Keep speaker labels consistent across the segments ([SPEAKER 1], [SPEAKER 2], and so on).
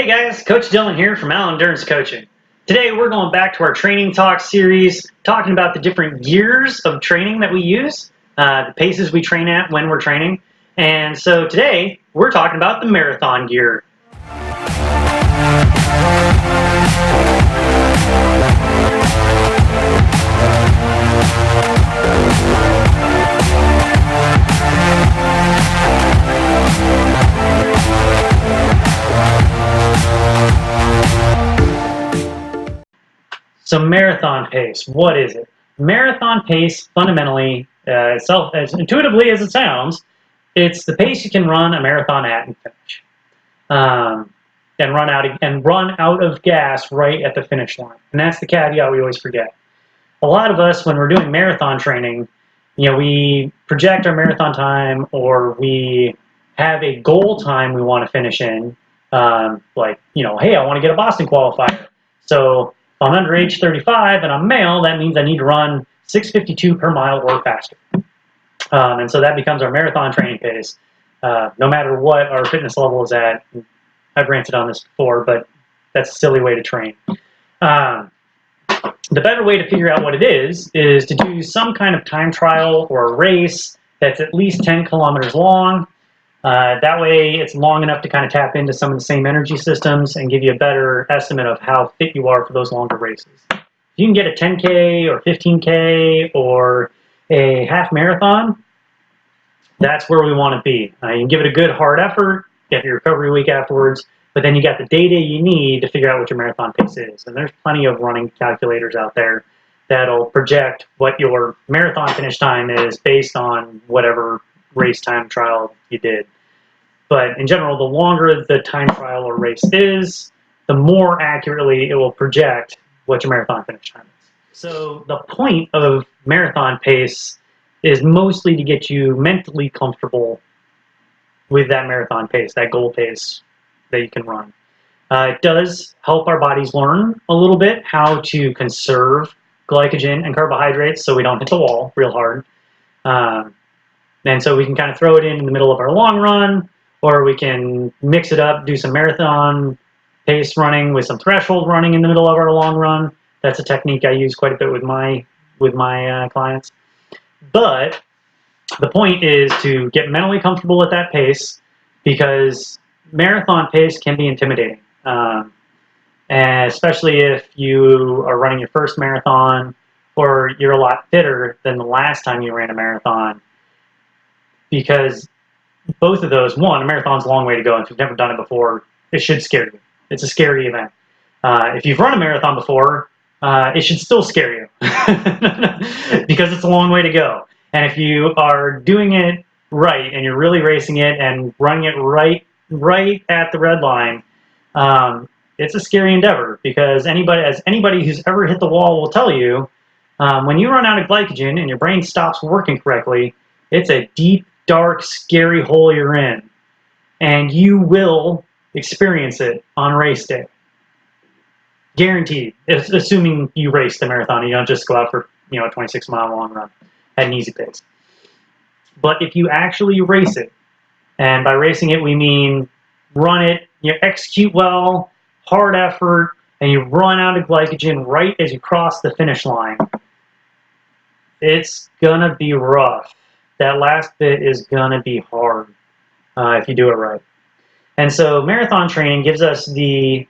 [SPEAKER 1] Hey guys, Coach Dylan here from Allen Endurance Coaching. Today we're going back to our Training Talk series, talking about the different gears of training that we use, the paces we train at when we're training. And so today we're talking about the marathon gear. So marathon pace, what is it? Marathon pace, fundamentally, as intuitively as it sounds, it's the pace you can run a marathon at and finish, and run out of gas right at the finish line. And that's the caveat we always forget. A lot of us, when we're doing marathon training, we project our marathon time, or we have a goal time we want to finish in, hey, I want to get a Boston qualifier. So if I'm under age 35 and I'm male, that means I need to run 6:52 per mile or faster. And so that becomes our marathon training pace, no matter what our fitness level is at. I've ranted on this before, but that's a silly way to train. The better way to figure out what it is to do some kind of time trial or a race that's at least 10 kilometers long. That way it's long enough to kind of tap into some of the same energy systems and give you a better estimate of how fit you are for those longer races. If you can get a 10K or 15K or a half marathon, that's where we want to be. You can give it a good hard effort, get your recovery week afterwards, but then you got the data you need to figure out what your marathon pace is. And there's plenty of running calculators out there that'll project what your marathon finish time is based on whatever race time trial you did. But in general, the longer the time trial or race is, the more accurately it will project what your marathon finish time is. So the point of marathon pace is mostly to get you mentally comfortable with that marathon pace, that goal pace that you can run. It does help our bodies learn a little bit how to conserve glycogen and carbohydrates so we don't hit the wall real hard. And so we can kind of throw it in the middle of our long run, or we can mix it up, do some marathon pace running with some threshold running in the middle of our long run. That's a technique I use quite a bit with my clients. But the point is to get mentally comfortable at that pace, because marathon pace can be intimidating, and especially if you are running your first marathon or you're a lot fitter than the last time you ran a marathon. Because both of those, one, a marathon's a long way to go, and if you've never done it before, it should scare you. It's a scary event. If you've run a marathon before, it should still scare you because it's a long way to go. And if you are doing it right and you're really racing it and running it right at the red line, it's a scary endeavor, because anybody who's ever hit the wall will tell you, when you run out of glycogen and your brain stops working correctly, it's a deep, dark, scary hole you're in, and you will experience it on race day. Guaranteed, assuming you race the marathon and you don't just go out for a 26-mile long run at an easy pace. But if you actually race it, and by racing it we mean run it, you execute well, hard effort, and you run out of glycogen right as you cross the finish line, it's gonna be rough. That last bit is gonna be hard if you do it right. And so marathon training gives us the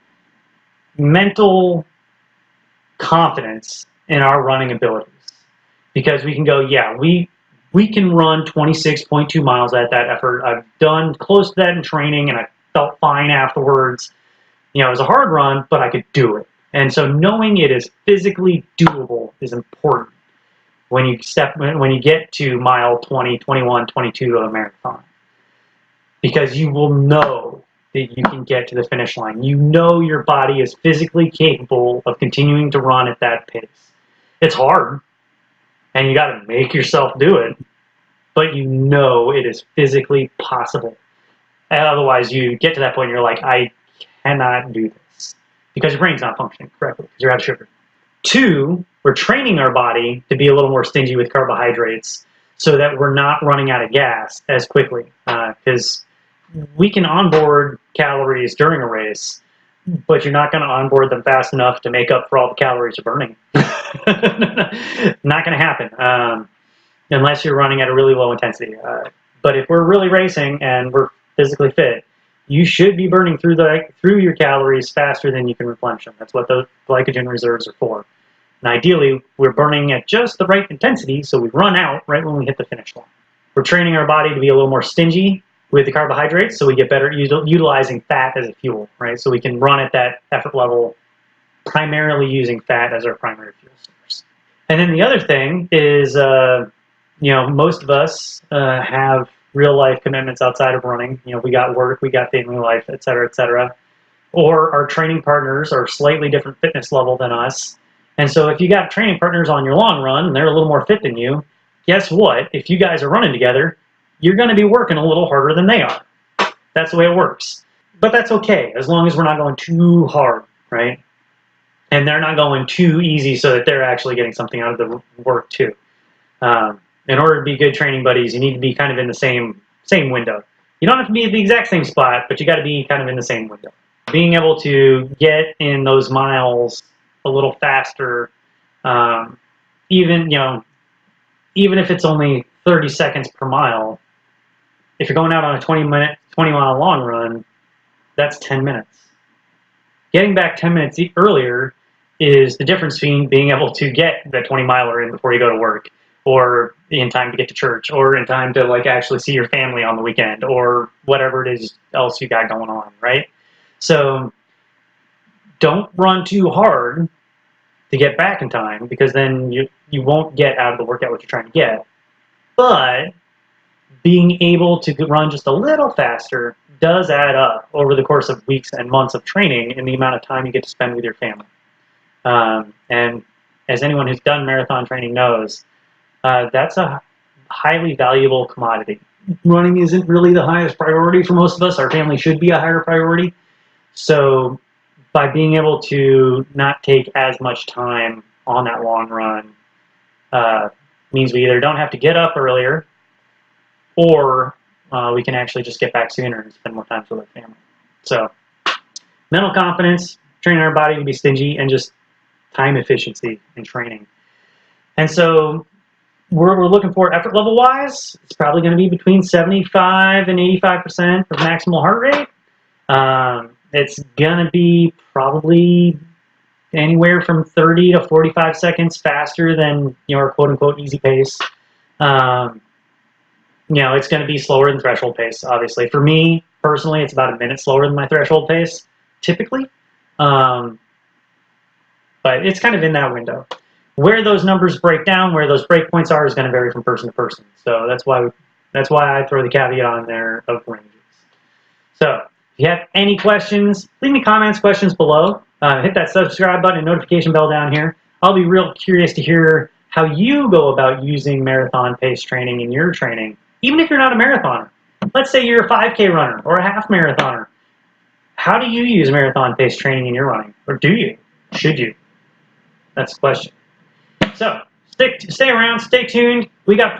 [SPEAKER 1] mental confidence in our running abilities, because we can go, yeah, we can run 26.2 miles at that effort. I've done close to that in training and I felt fine afterwards. It was a hard run, but I could do it. And so knowing it is physically doable is important when you get to mile 20, 21, 22 of a marathon, because you will know that you can get to the finish line. You know your body is physically capable of continuing to run at that pace. It's hard, and you got to make yourself do it, but you know it is physically possible. And otherwise, you get to that point and you're like, I cannot do this, because your brain's not functioning correctly because you're out of sugar. 2, we're training our body to be a little more stingy with carbohydrates so that we're not running out of gas as quickly, because we can onboard calories during a race, but you're not going to onboard them fast enough to make up for all the calories you're burning. Not going to happen unless you're running at a really low intensity. But if we're really racing and we're physically fit, you should be burning through your calories faster than you can replenish them. That's what those glycogen reserves are for. And ideally, we're burning at just the right intensity, so we run out right when we hit the finish line. We're training our body to be a little more stingy with the carbohydrates, so we get better utilizing fat as a fuel, right? So we can run at that effort level primarily using fat as our primary fuel source. And then the other thing is, most of us have real life commitments outside of running. We got work, we got family life, et cetera, or our training partners are slightly different fitness level than us. And so if you got training partners on your long run and they're a little more fit than you, guess what? If you guys are running together, you're going to be working a little harder than they are. That's the way it works. But that's okay, as long as we're not going too hard, right? And they're not going too easy so that they're actually getting something out of the work too. In order to be good training buddies, you need to be kind of in the same window. You don't have to be at the exact same spot, but you got to be kind of in the same window. Being able to get in those miles a little faster, even if it's only 30 seconds per mile, if you're going out on a 20 mile long run, that's 10 minutes. Getting back 10 minutes earlier is the difference between being able to get the 20 miler in before you go to work, or in time to get to church, or in time to actually see your family on the weekend, or whatever it is else you got going on, right? So don't run too hard to get back in time, because then you won't get out of the workout what you're trying to get. But being able to run just a little faster does add up over the course of weeks and months of training in the amount of time you get to spend with your family. And as anyone who's done marathon training knows, that's a highly valuable commodity. Running isn't really the highest priority for most of us. Our family should be a higher priority. So by being able to not take as much time on that long run means we either don't have to get up earlier, or we can actually just get back sooner and spend more time with our family. So mental confidence, training our body to be stingy, and just time efficiency in training. And so we're looking for effort level wise, it's probably going to be between 75 and 85% of maximal heart rate. It's going to be probably anywhere from 30 to 45 seconds faster than our quote-unquote easy pace. It's going to be slower than threshold pace, obviously. For me, personally, it's about a minute slower than my threshold pace, typically. But it's kind of in that window. Where those numbers break down, where those break points are, is going to vary from person to person. So that's why I throw the caveat on there of ranges. So if you have any questions, leave me comments, questions below. Hit that subscribe button and notification bell down here. I'll be real curious to hear how you go about using marathon pace training in your training, even if you're not a marathoner. Let's say you're a 5K runner or a half marathoner. How do you use marathon pace training in your running? Or do you? Should you? That's the question. So stay around, stay tuned. We got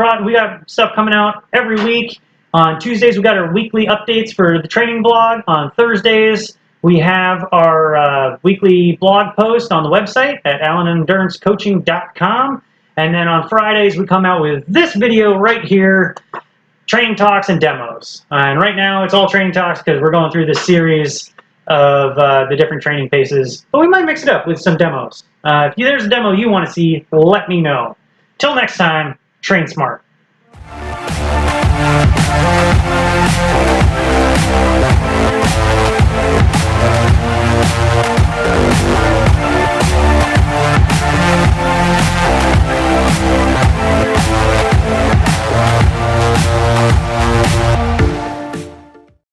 [SPEAKER 1] stuff coming out every week. On Tuesdays, we got our weekly updates for the training blog. On Thursdays, we have our weekly blog post on the website at allenendurancecoaching.com. And then on Fridays, we come out with this video right here, training talks and demos. And right now, it's all training talks because we're going through this series of the different training paces. But we might mix it up with some demos. If there's a demo you want to see, let me know. Till next time, train smart.